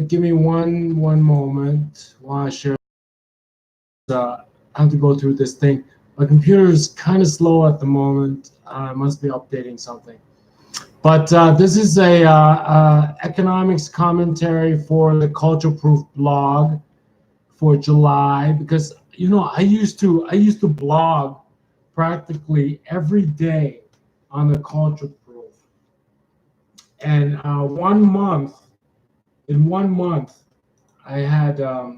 give me one moment while I share. I have to go through this thing. My computer is kind of slow at the moment. I must be updating something. But this is a economics commentary for the Culture Proof blog for July, because I used to blog practically every day on the Culture Proof, and in 1 month, I had how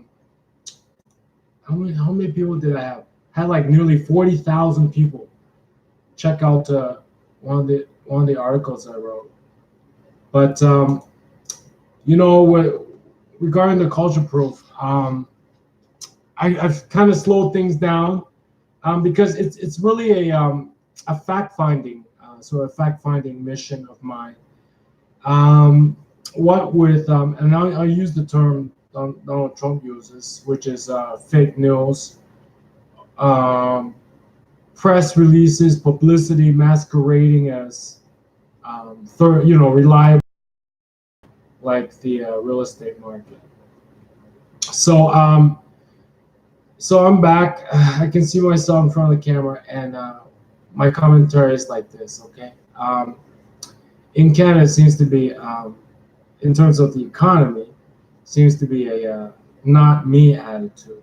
many people did I have? Had like nearly 40,000 people check out one of the articles I wrote. But regarding the Culture Proof, I've kind of slowed things down because it's really a fact-finding fact-finding mission of mine. And I'll use the term Donald Trump uses, which is fake news, press releases, publicity masquerading as reliable, like the real estate market. So I'm back. I can see myself in front of the camera, and my commentary is like this. Okay. In Canada, it seems to be, in terms of the economy, seems to be a not me attitude,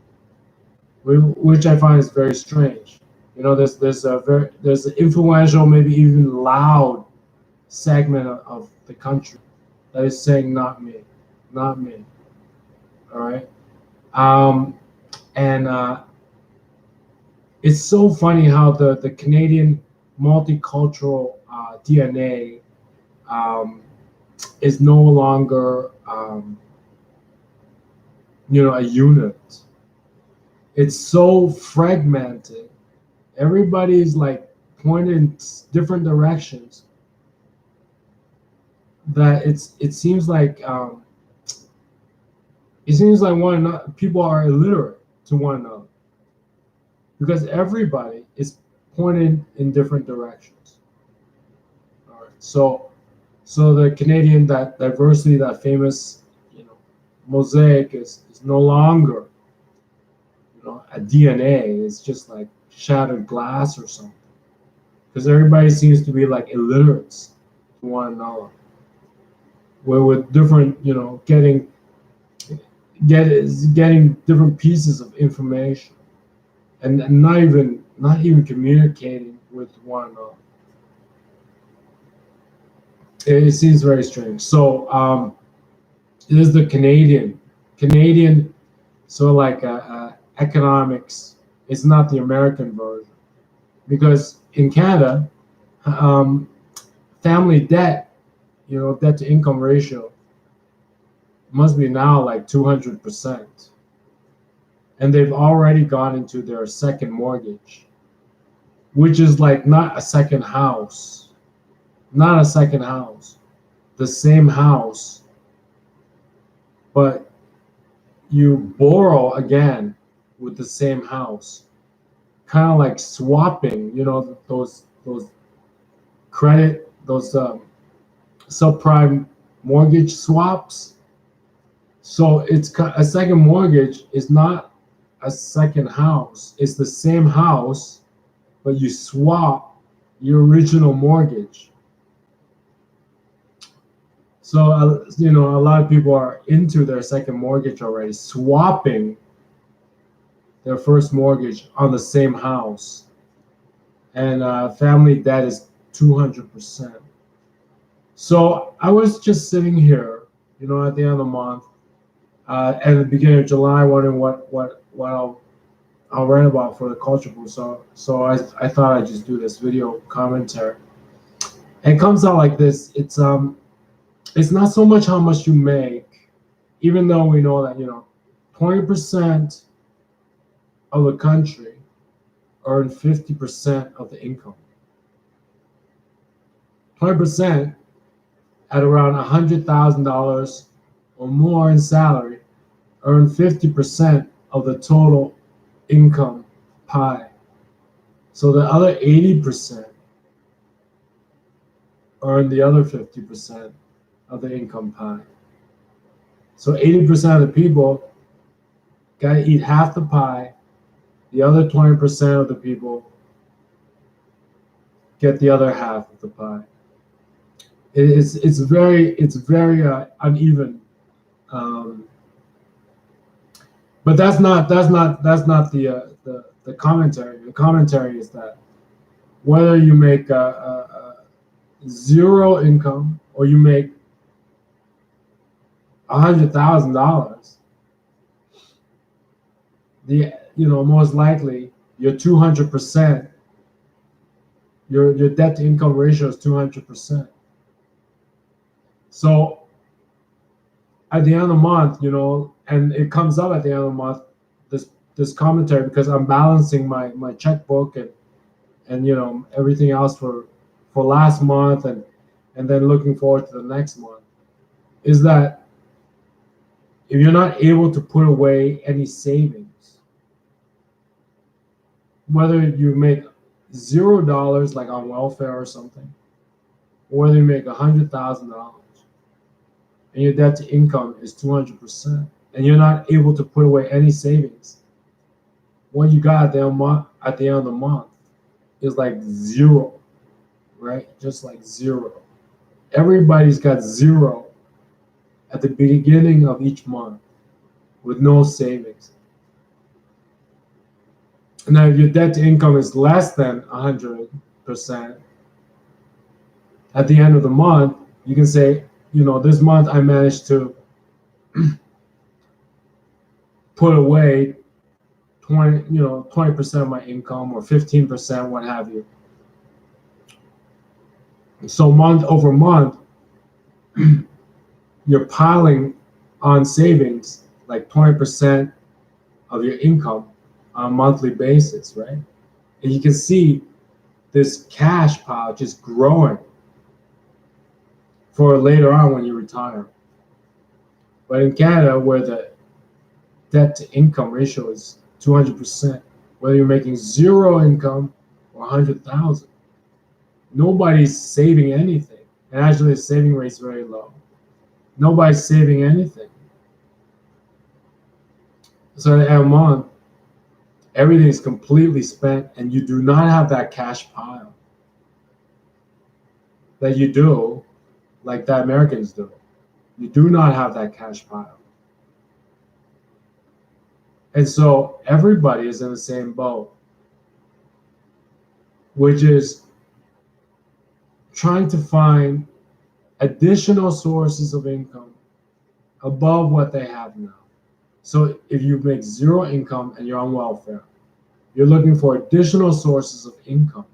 which I find is very strange. There's an influential, maybe even loud segment of the country that is saying not me, not me. All right. And it's so funny how the Canadian multicultural DNA is no longer a unit. It's so fragmented. Everybody's like pointed in different directions that it seems like people are illiterate to one another, because everybody is pointed in different directions. All right. So the Canadian, that diversity, that famous mosaic is no longer a DNA. It's just like shattered glass or something, because everybody seems to be like illiterates to one another. Where with different, getting different pieces of information, and not even communicating with one another. It seems very strange. So it is the Canadian, so like economics. It's not the American version, because in Canada, family debt, debt to income ratio must be now like 200%. And they've already gone into their second mortgage, which is like not a second house, the same house, but you borrow again with the same house, kind of like swapping, those credit, those subprime mortgage swaps. So it's a second mortgage is not a second house. It's the same house, but you swap your original mortgage. So a lot of people are into their second mortgage already, swapping their first mortgage on the same house, and family debt is 200%. So I was just sitting here, at the end of the month, at the beginning of July, wondering what I'll write about for the Culture Proof. So I thought I'd just do this video commentary. And it comes out like this. It's not so much how much you make, even though we know that 20% of the country earn 50% of the income. 20% at around $100,000 or more in salary earn 50% of the total income pie. So the other 80% earn the other 50% of the income pie. So 80% of the people got to eat half the pie. The other 20% of the people get the other half of the pie. It's very uneven. Um, but that's not the commentary. The commentary is that whether you make zero income or you make $100,000, most likely your 200%, your debt to income ratio is 200%. So at the end of the month, and it comes up at the end of the month, this commentary, because I'm balancing my checkbook and everything else for last month and then looking forward to the next month, is that if you're not able to put away any savings, whether you make $0 like on welfare or something, or whether you make $100,000 and your debt to income is 200%, and you're not able to put away any savings, what you got at the end of the month is like zero, right? Just like zero. Everybody's got zero at the beginning of each month with no savings. Now, if your debt to income is less than 100%, at the end of the month, you can say, this month I managed to put away 20% of my income, or 15%, what have you. So month over month, you're piling on savings like 20% of your income on a monthly basis, right? And you can see this cash pile just growing for later on when you retire. But in Canada, where the debt to income ratio is 200%, whether you're making zero income or 100,000, nobody's saving anything. And actually, the saving rate is very low. Nobody's saving anything. So at the end of the month, everything is completely spent, and you do not have that cash pile that you do, like the Americans do. You do not have that cash pile. And so everybody is in the same boat, which is trying to find additional sources of income above what they have now. So if you make zero income and you're on welfare, you're looking for additional sources of income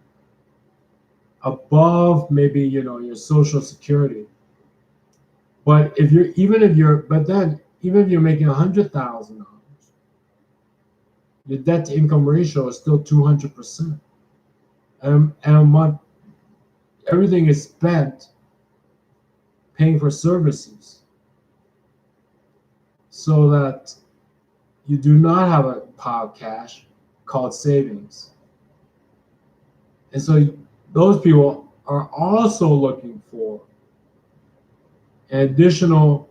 above maybe your Social Security. But even if you're making $100,000, your debt to income ratio is still 200%. And a month, everything is spent paying for services, so that you do not have a pile of cash called savings. And so those people are also looking for an additional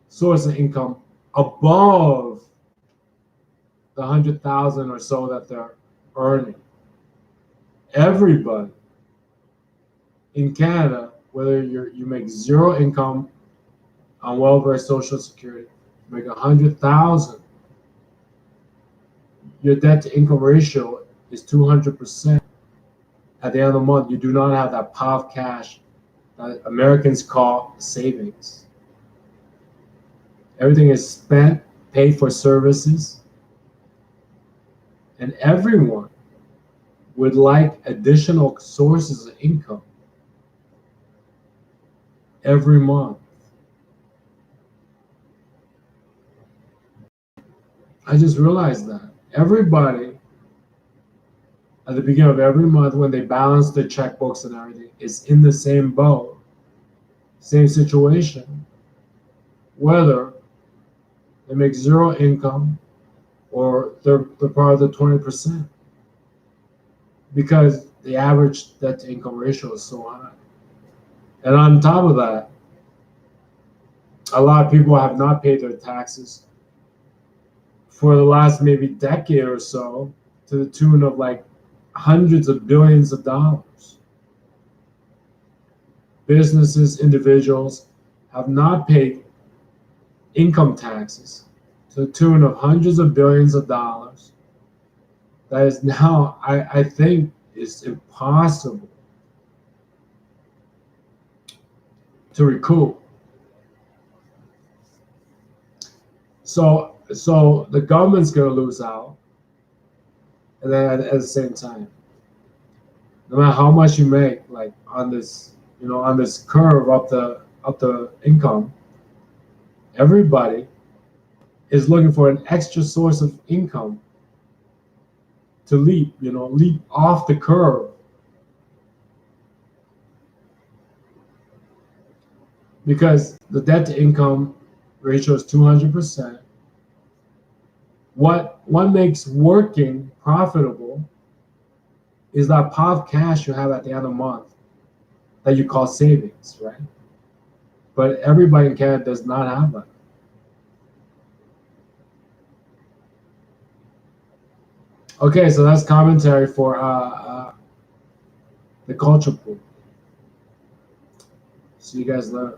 source of income above the 100,000 or so that they're earning. Everybody in Canada, whether you make zero income on welfare, Social Security, you make 100,000, your debt to income ratio is 200%. At the end of the month, you do not have that pile of cash that Americans call savings. Everything is spent, paid for services, and everyone would like additional sources of income every month. I just realized that everybody at the beginning of every month, when they balance their checkbooks and everything, is in the same boat, same situation, whether they make zero income or they're part of the 20%, because the average debt to income ratio is so high. And on top of that, A lot of people have not paid their taxes for the last maybe decade or so, to the tune of like hundreds of billions of dollars. Businesses, individuals have not paid income taxes to the tune of hundreds of billions of dollars. That is now, I think, is impossible to recoup. So the government's going to lose out, and then at the same time, no matter how much you make, like on this, on this curve up the income, everybody is looking for an extra source of income to leap off the curve. Because the debt to income ratio is 200%. What makes working profitable is that pot of cash you have at the end of the month that you call savings, right? But everybody in Canada does not have that. Okay, so that's commentary for the culture pool. See you guys later.